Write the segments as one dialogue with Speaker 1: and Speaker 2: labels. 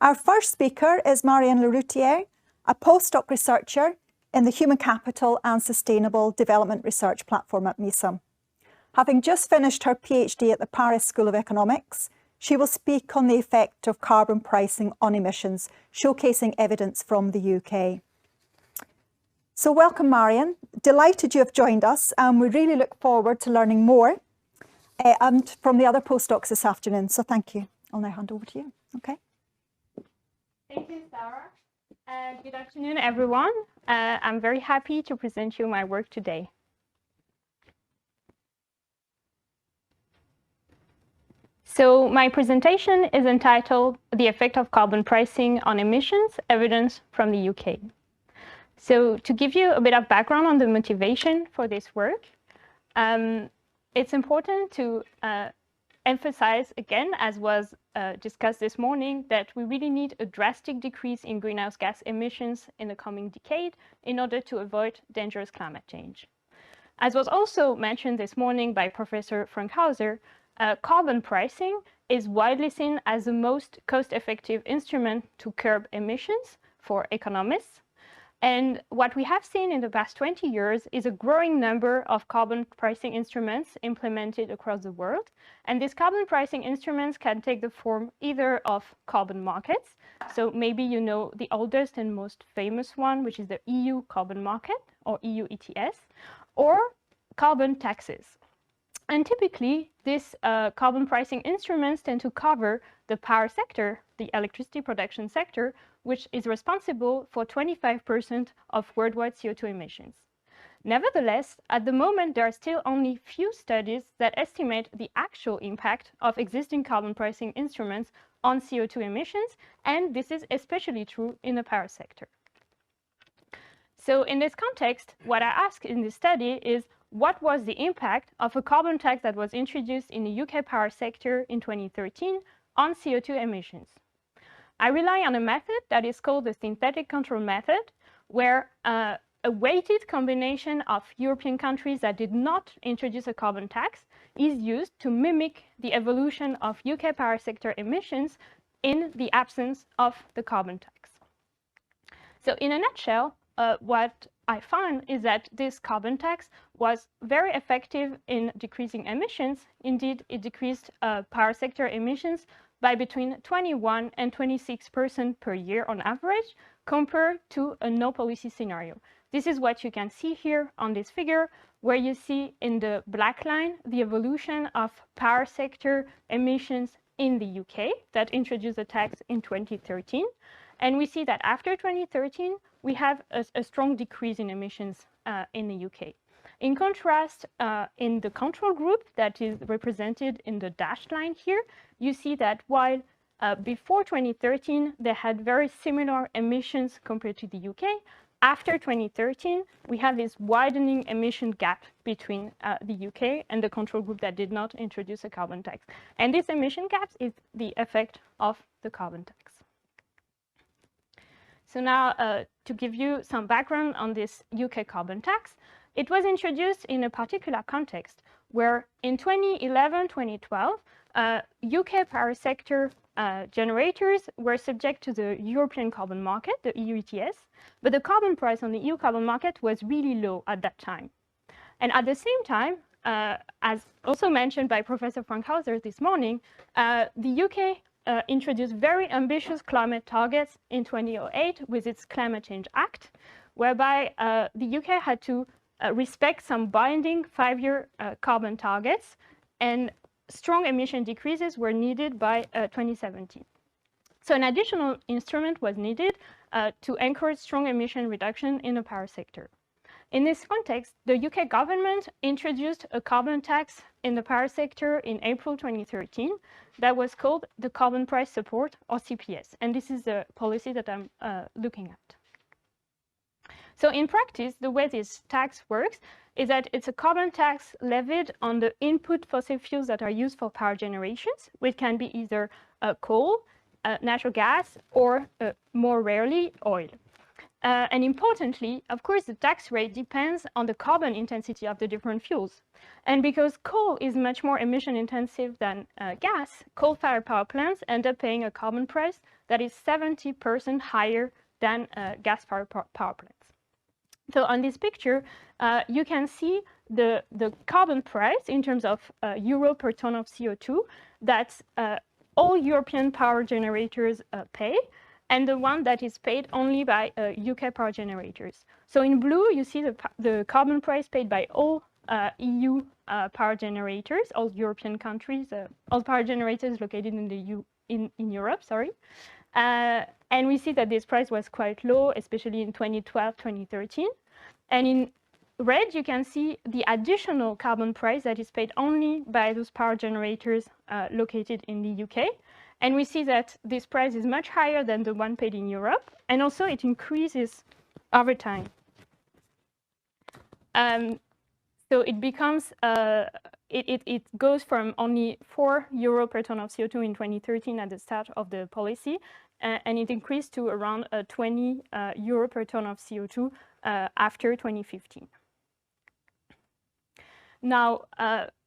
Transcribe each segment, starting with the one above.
Speaker 1: Our first speaker is Marion Leroutier, a postdoc researcher in the Human Capital and Sustainable Development Research Platform at Misum. Having just finished her PhD at the Paris School of Economics, she will speak on the effect of carbon pricing on emissions, showcasing evidence from the UK. So welcome, Marion. Delighted you have joined us, and we really look forward to learning more and from the other postdocs this afternoon. So thank you. I'll now hand over to you. Okay.
Speaker 2: Thank you, Sarah. Good afternoon, everyone. I'm very happy to present you my work today. So my presentation is entitled The Effect of Carbon Pricing on Emissions, Evidence from the UK. So to give you a bit of background on the motivation for this work, it's important to emphasize again, as was discussed this morning, that we really need a drastic decrease in greenhouse gas emissions in the coming decade in order to avoid dangerous climate change. As was also mentioned this morning by Professor Frankhauser, carbon pricing is widely seen as the most cost-effective instrument to curb emissions for economists. And what we have seen in the past 20 years is a growing number of carbon pricing instruments implemented across the world. And these carbon pricing instruments can take the form either of carbon markets. So maybe you know the oldest and most famous one, which is the EU carbon market, or EU ETS, or carbon taxes. And typically, these carbon pricing instruments tend to cover the power sector, the electricity production sector, which is responsible for 25% of worldwide CO2 emissions. Nevertheless, at the moment, there are still only few studies that estimate the actual impact of existing carbon pricing instruments on CO2 emissions, and this is especially true in the power sector. So in this context, what I asked in this study is, what was the impact of a carbon tax that was introduced in the UK power sector in 2013 on CO2 emissions? I rely on a method that is called the synthetic control method, where a weighted combination of European countries that did not introduce a carbon tax is used to mimic the evolution of UK power sector emissions in the absence of the carbon tax. So in a nutshell, what I found is that this carbon tax was very effective in decreasing emissions. Indeed, it decreased power sector emissions by between 21 and 26% per year on average, compared to a no policy scenario. This is what you can see here on this figure, where you see in the black line the evolution of power sector emissions in the UK that introduced a tax in 2013. And we see that after 2013, we have a strong decrease in emissions in the UK. In contrast, in the control group that is represented in the dashed line here, you see that while before 2013, they had very similar emissions compared to the UK, after 2013, we have this widening emission gap between the UK and the control group that did not introduce a carbon tax. And this emission gap is the effect of the carbon tax. So now, to give you some background on this UK carbon tax, it was introduced in a particular context where in 2011-2012, UK power sector generators were subject to the European carbon market, the EU ETS, but the carbon price on the EU carbon market was really low at that time. And at the same time, as also mentioned by Professor Frankhauser this morning, the UK introduced very ambitious climate targets in 2008 with its Climate Change Act, whereby the UK had to respect some binding 5-year carbon targets, and strong emission decreases were needed by 2017. So an additional instrument was needed to encourage strong emission reduction in the power sector. In this context, the UK government introduced a carbon tax in the power sector in April 2013 that was called the Carbon Price Support, or CPS. And this is the policy that I'm looking at. So in practice, the way this tax works is that it's a carbon tax levied on the input fossil fuels that are used for power generations, which can be either coal, natural gas, or more rarely, oil. And importantly, of course, the tax rate depends on the carbon intensity of the different fuels. And because coal is much more emission intensive than gas, coal-fired power plants end up paying a carbon price that is 70% higher than gas-fired power plants. So on this picture, you can see the carbon price in terms of euro per ton of CO2 that all European power generators pay, and the one that is paid only by UK power generators. So in blue, you see the carbon price paid by all EU power generators, all European countries, all power generators located in the in Europe, sorry. And we see that this price was quite low, especially in 2012, 2013. And in red, you can see the additional carbon price that is paid only by those power generators located in the UK. And we see that this price is much higher than the one paid in Europe. And also, it increases over time. So it becomes, it goes from only €4 per ton of CO2 in 2013 at the start of the policy, and it increased to around €20 per ton of CO2 after 2015. Now,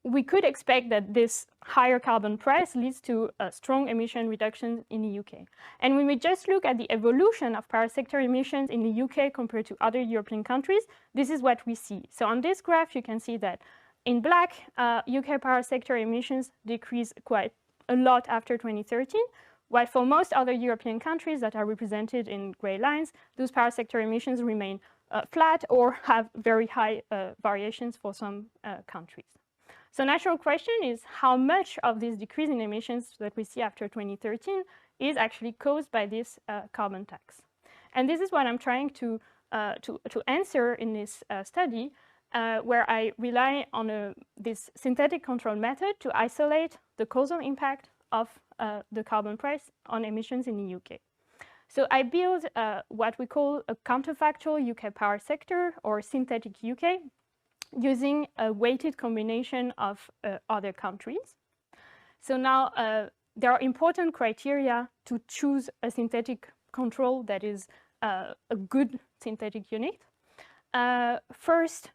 Speaker 2: we could expect that this higher carbon price leads to strong emission reductions in the UK. And when we just look at the evolution of power sector emissions in the UK compared to other European countries, this is what we see. So on this graph, you can see that in black, UK power sector emissions decrease quite a lot after 2013, while for most other European countries that are represented in gray lines, those power sector emissions remain flat or have very high variations for some countries. So natural question is how much of this decrease in emissions that we see after 2013 is actually caused by this carbon tax. And this is what I'm trying to answer in this study, where I rely on this synthetic control method to isolate the causal impact of the carbon price on emissions in the UK. So I build what we call a counterfactual UK power sector, or synthetic UK, using a weighted combination of other countries. So now there are important criteria to choose a synthetic control that is a good synthetic unit. First,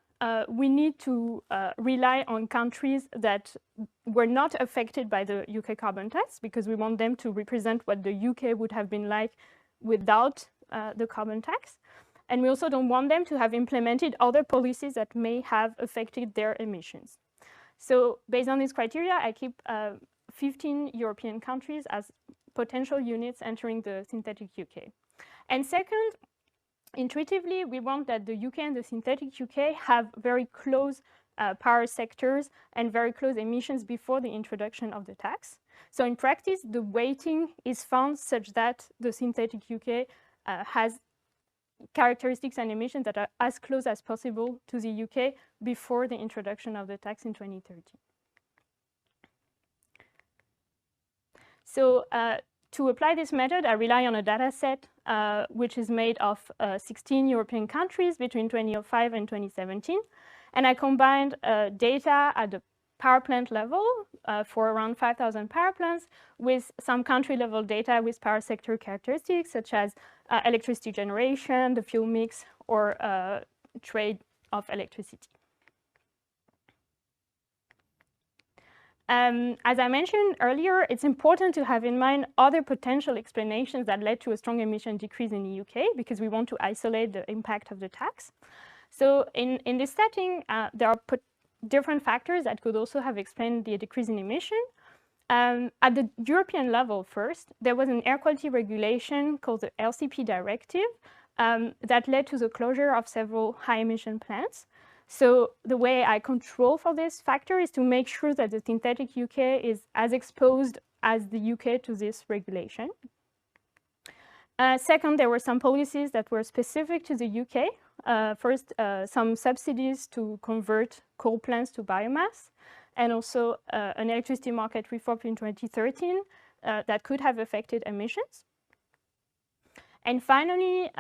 Speaker 2: we need to rely on countries that were not affected by the UK carbon tax, because we want them to represent what the UK would have been like without the carbon tax. And we also don't want them to have implemented other policies that may have affected their emissions. So based on these criteria, I keep 15 European countries as potential units entering the synthetic UK. And second, intuitively, we want that the UK and the synthetic UK have very close power sectors and very close emissions before the introduction of the tax. So in practice, the weighting is found such that the synthetic UK has characteristics and emissions that are as close as possible to the UK before the introduction of the tax in 2013. So to apply this method, I rely on a data set which is made of 16 European countries between 2005 and 2017. And I combined data at the power plant level for around 5,000 power plants with some country level data with power sector characteristics such as electricity generation, the fuel mix, or trade of electricity. As I mentioned earlier, it's important to have in mind other potential explanations that led to a strong emission decrease in the UK, because we want to isolate the impact of the tax. So in this setting, there are different factors that could also have explained the decrease in emission. At the European level first, there was an air quality regulation called the LCP directive that led to the closure of several high emission plants. So the way I control for this factor is to make sure that the synthetic UK is as exposed as the UK to this regulation. Second, there were some policies that were specific to the UK. First, some subsidies to convert coal plants to biomass, and also an electricity market reform in 2013 that could have affected emissions. And finally,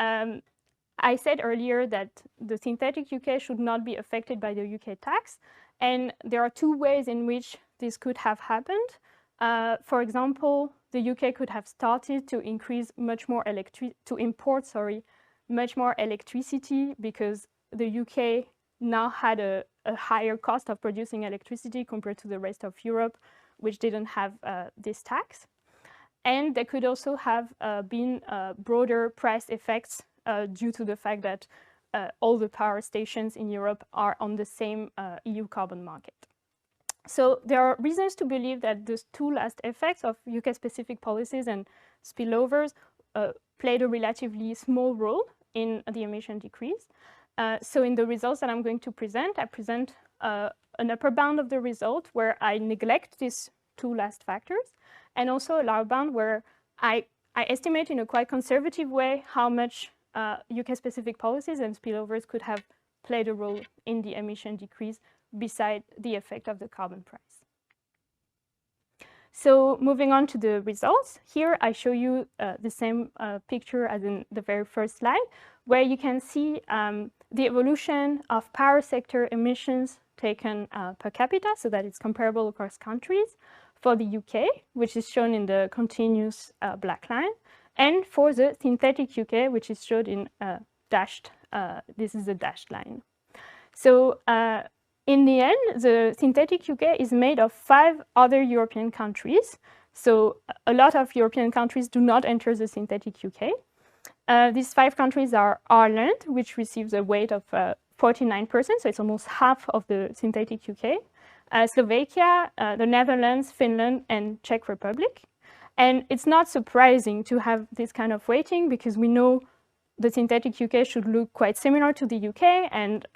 Speaker 2: I said earlier that the synthetic UK should not be affected by the UK tax. And there are two ways in which this could have happened. For example, the UK could have started to increase much more much more electricity, because the UK now had a higher cost of producing electricity compared to the rest of Europe, which didn't have this tax. And there could also have been broader price effects due to the fact that all the power stations in Europe are on the same EU carbon market. So there are reasons to believe that those two last effects of UK-specific policies and spillovers played a relatively small role in the emission decrease. So in the results that I'm going to present, I present an upper bound of the result where I neglect these two last factors, and also a lower bound where I estimate in a quite conservative way how much UK-specific policies and spillovers could have played a role in the emission decrease beside the effect of the carbon price. So moving on to the results, here I show you the same picture as in the very first slide, where you can see the evolution of power sector emissions taken per capita, so that it's comparable across countries, for the UK, which is shown in the continuous black line, and for the synthetic UK, which is shown in dashed, this is a dashed line. So in the end, the synthetic UK is made of 5 other European countries. So a lot of European countries do not enter the synthetic UK. These 5 countries are Ireland, which receives a weight of 49%, so it's almost half of the synthetic UK. Slovakia, the Netherlands, Finland, and Czech Republic. And it's not surprising to have this kind of weighting because we know the synthetic UK should look quite similar to the UK, and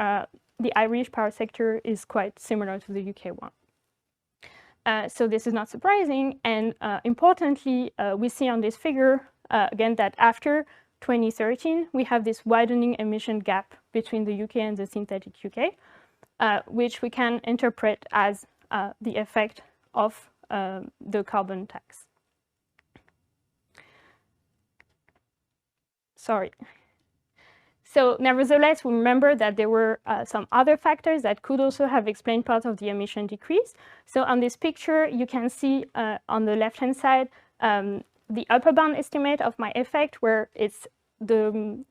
Speaker 2: the Irish power sector is quite similar to the UK one. So this is not surprising, and importantly, we see on this figure, again, that after 2013, we have this widening emission gap between the UK and the synthetic UK, which we can interpret as the effect of the carbon tax. Sorry. So nevertheless, we remember that there were some other factors that could also have explained part of the emission decrease. So on this picture, you can see on the left-hand side the upper bound estimate of my effect, where it's the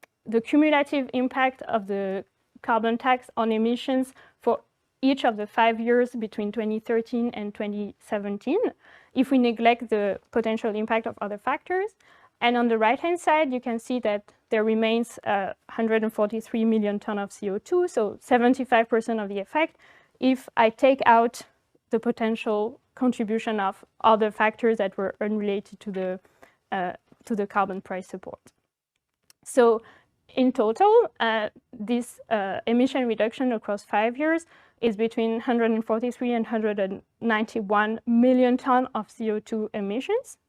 Speaker 2: cumulative impact of the carbon tax on emissions for each of the 5 years between 2013 and 2017, if we neglect the potential impact of other factors. And on the right-hand side, you can see that there remains 143 million tons of CO2, so 75% of the effect, if I take out the potential contribution of other factors that were unrelated to the carbon price support. So in total, this emission reduction across 5 years is between 143 and 191 million tons of CO2 emissions.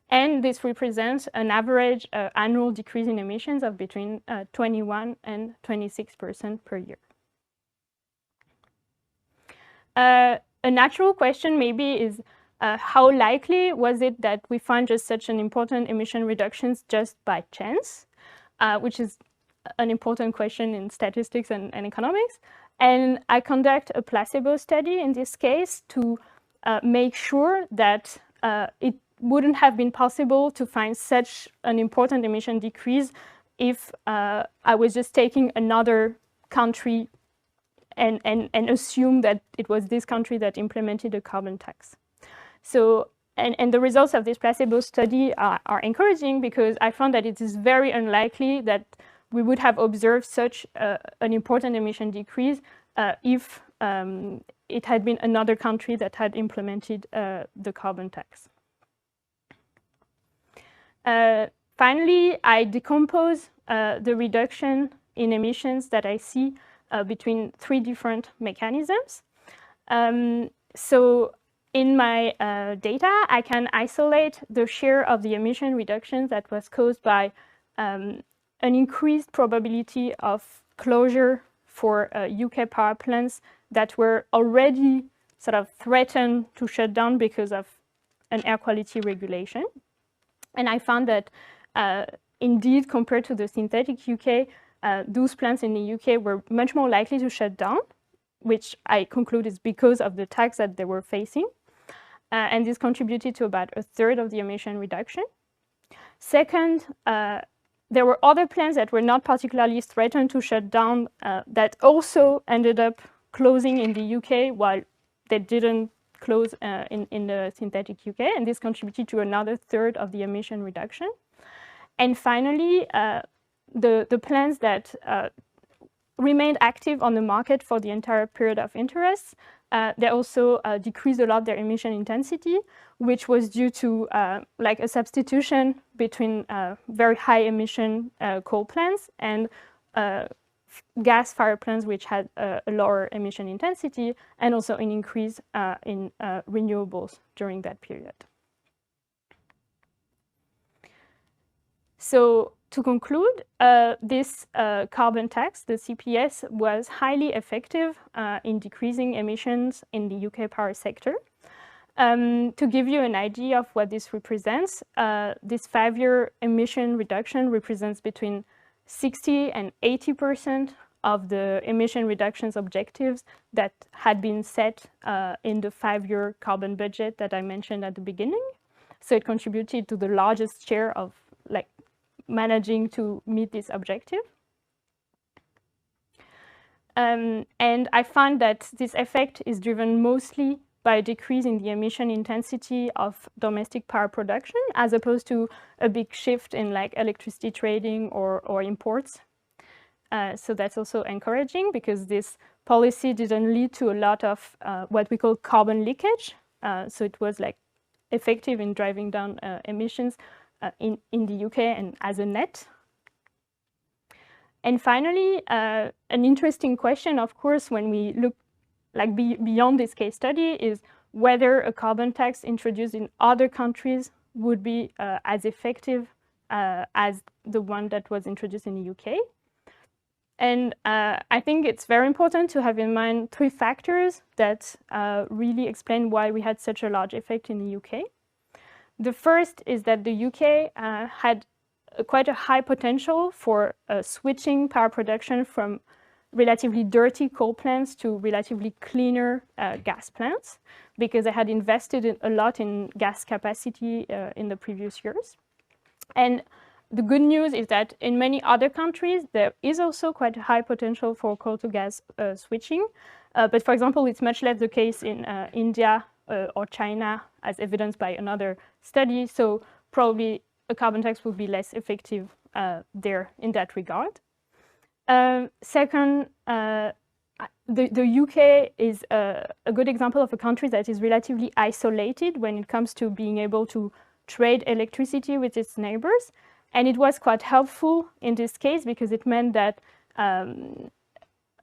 Speaker 2: And this represents an average annual decrease in emissions of between 21 and 26% per year. A natural question maybe is how likely was it that we find just such an important emission reductions just by chance, which is an important question in statistics and economics. And I conduct a placebo study in this case to make sure that it wouldn't have been possible to find such an important emission decrease if I was just taking another country and assume that it was this country that implemented a carbon tax. So, and the results of this placebo study are encouraging, because I found that it is very unlikely that we would have observed such an important emission decrease if it had been another country that had implemented the carbon tax. Finally, I decompose the reduction in emissions that I see between 3 different mechanisms. So in my data, I can isolate the share of the emission reductions that was caused by an increased probability of closure for UK power plants that were already sort of threatened to shut down because of an air quality regulation. And I found that indeed, compared to the synthetic UK, those plants in the UK were much more likely to shut down, which I conclude is because of the tax that they were facing. And this contributed to about 1/3 of the emission reduction. Second, there were other plants that were not particularly threatened to shut down that also ended up closing in the UK, while they didn't close in the synthetic UK, and this contributed to another third of the emission reduction. And finally, the plants that remained active on the market for the entire period of interest, they also decreased a lot their emission intensity, which was due to like a substitution between very high emission coal plants and gas-fired plants which had a lower emission intensity, and also an increase in renewables during that period. So to conclude, this carbon tax, the CPS, was highly effective in decreasing emissions in the UK power sector. To give you an idea of what this represents, this 5-year emission reduction represents between 60 and 80% of the emission reductions objectives that had been set in the 5-year carbon budget that I mentioned at the beginning. So it contributed to the largest share of like managing to meet this objective. And I find that this effect is driven mostly by a decrease in the emission intensity of domestic power production, as opposed to a big shift in like electricity trading or imports. So that's also encouraging, because this policy didn't lead to a lot of what we call carbon leakage. So it was like effective in driving down emissions in the UK and as a net. And finally, an interesting question, of course, when we look like beyond this case study, is whether a carbon tax introduced in other countries would be as effective as the one that was introduced in the UK. And I think it's very important to have in mind 3 factors that really explain why we had such a large effect in the UK. The first is that the UK had quite a high potential for switching power production from relatively dirty coal plants to relatively cleaner gas plants, because they had invested a lot in gas capacity in the previous years. And the good news is that in many other countries, there is also quite a high potential for coal to gas switching. But for example, it's much less the case in India or China, as evidenced by another study. So probably a carbon tax would be less effective there in that regard. Second, the UK is a good example of a country that is relatively isolated when it comes to being able to trade electricity with its neighbors. And it was quite helpful in this case, because it meant that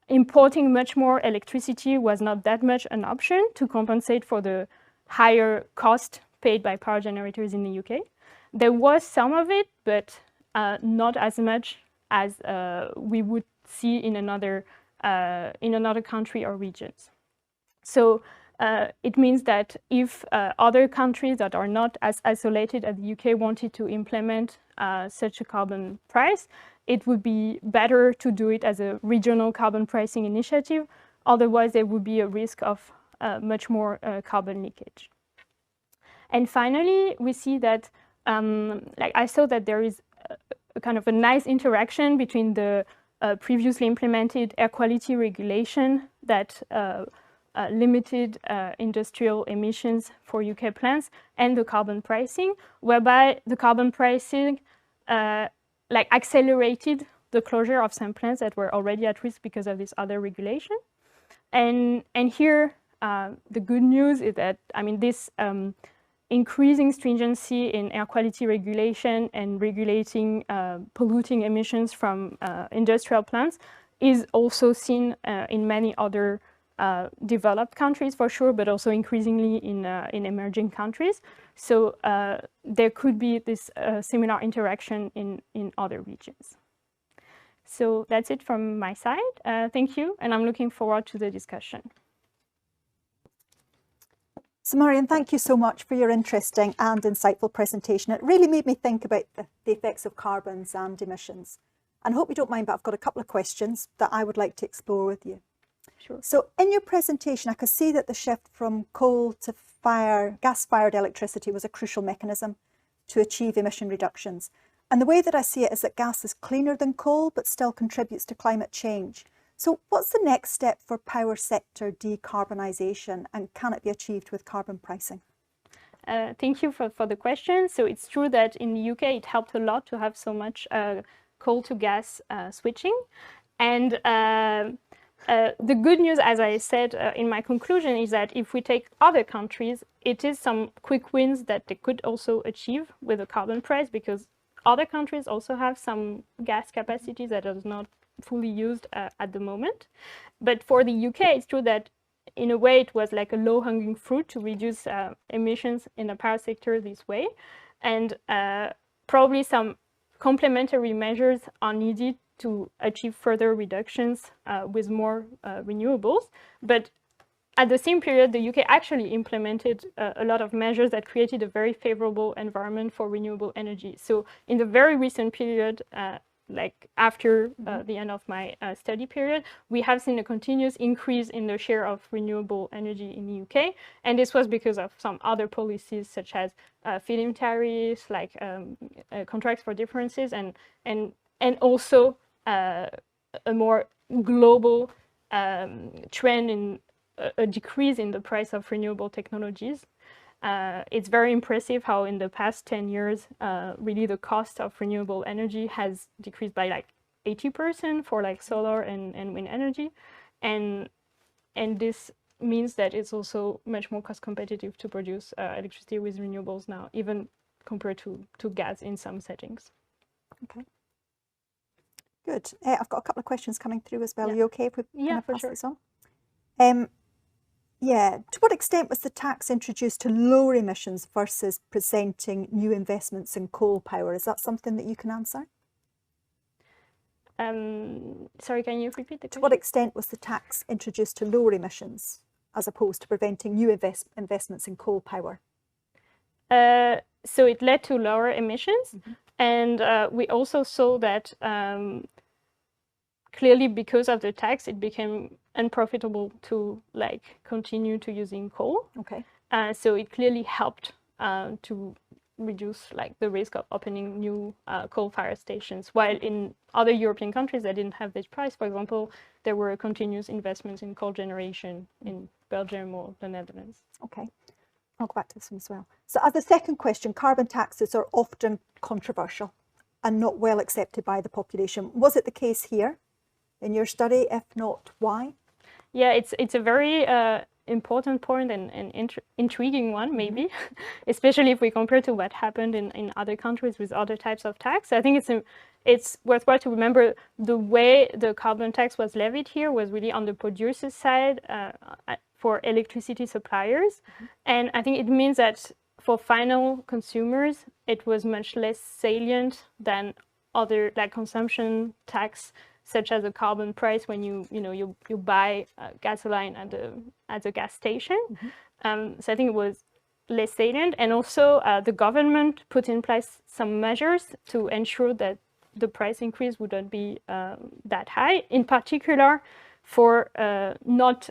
Speaker 2: importing much more electricity was not that much an option to compensate for the higher cost paid by power generators in the UK. There was some of it, but not as much as we would see in another country or regions. So it means that if other countries that are not as isolated as the UK wanted to implement such a carbon price, it would be better to do it as a regional carbon pricing initiative. Otherwise, there would be a risk of much more carbon leakage. And finally, we see that, like I saw that there is a kind of a nice interaction between the previously implemented air quality regulation that limited industrial emissions for UK plants and the carbon pricing, whereby the carbon pricing like accelerated the closure of some plants that were already at risk because of this other regulation. And here, the good news is that, I mean, this increasing stringency in air quality regulation and regulating polluting emissions from industrial plants is also seen in many other developed countries for sure, but also increasingly in emerging countries. So there could be this similar interaction in other regions. So that's it from my side. Thank you, and I'm looking forward to the discussion.
Speaker 1: So Marion, thank you so much for your interesting and insightful presentation. It really made me think about the effects of carbons and emissions. And I hope you don't mind, but I've got a couple of questions that I would like to explore with you.
Speaker 2: Sure.
Speaker 1: So in your presentation, I could see that the shift from coal to gas-fired electricity was a crucial mechanism to achieve emission reductions. And the way that I see it is that gas is cleaner than coal, but still contributes to climate change. So what's the next step for power sector decarbonisation, and can it be achieved with carbon pricing?
Speaker 2: Thank you for the question. So it's true that in the UK it helped a lot to have so much coal to gas switching. And the good news, as I said in my conclusion, is that if we take other countries, it is some quick wins that they could also achieve with a carbon price, because other countries also have some gas capacity that is not fully used at the moment. But for the UK, it's true that in a way it was like a low-hanging fruit to reduce emissions in the power sector this way. And probably some complementary measures are needed to achieve further reductions with more renewables. But at the same period, the UK actually implemented a lot of measures that created a very favorable environment for renewable energy. So in the very recent period, like after the end of my study period, we have seen a continuous increase in the share of renewable energy in the UK. And this was because of some other policies, such as feed-in tariffs, like contracts for differences, and also a more global trend in a decrease in the price of renewable technologies. It's very impressive how in the past 10 years, really the cost of renewable energy has decreased by like 80% for like solar and wind energy. And this means that it's also much more cost competitive to produce electricity with renewables now, even compared to gas in some settings.
Speaker 1: Okay. Good. I've got a couple of questions coming through as well.
Speaker 2: Yeah.
Speaker 1: Are you okay if we
Speaker 2: Yeah, for
Speaker 1: pass
Speaker 2: sure.
Speaker 1: this on? Yeah. To what extent was the tax introduced to lower emissions versus presenting new investments in coal power? Is that something that you can answer?
Speaker 2: Sorry, can you repeat the question?
Speaker 1: To what extent was the tax introduced to lower emissions as opposed to preventing new investments in coal power?
Speaker 2: So it led to lower emissions. And we also saw that clearly because of the tax, it became unprofitable to like continue to using coal.
Speaker 1: Okay.
Speaker 2: So it clearly helped to reduce like the risk of opening new coal-fired stations. While in other European countries that didn't have this price, for example, there were continuous investments in coal generation in Belgium or the Netherlands.
Speaker 1: Okay. I'll go back to this one as well. So as a second question, carbon taxes are often controversial and not well accepted by the population. Was it the case here in your study? If not, why?
Speaker 2: Yeah, it's a very important point and intriguing one, maybe, especially if we compare to what happened in other countries with other types of tax. I think it's worthwhile to remember the way the carbon tax was levied here was really on the producer side for electricity suppliers. And I think it means that for final consumers, it was much less salient than other like consumption tax, such as a carbon price when you buy gasoline at the gas station. So I think it was less salient, and also the government put in place some measures to ensure that the price increase wouldn't be that high. In particular, for not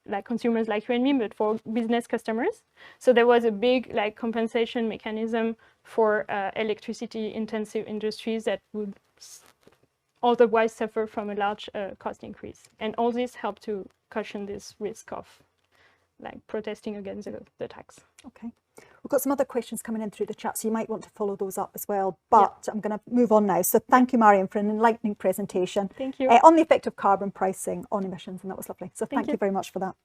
Speaker 2: like consumers like you and me, but for business customers. So there was a big like compensation mechanism for electricity intensive industries that would otherwise suffer from a large cost increase. And all this helped to cushion this risk of like protesting against the tax.
Speaker 1: Okay. We've got some other questions coming in through the chat, so you might want to follow those up as well. But I'm going to move on now. So thank you, Marion, for an enlightening presentation.
Speaker 2: Thank you.
Speaker 1: On the effect of carbon pricing on emissions, and that was lovely. So thank you very much for that.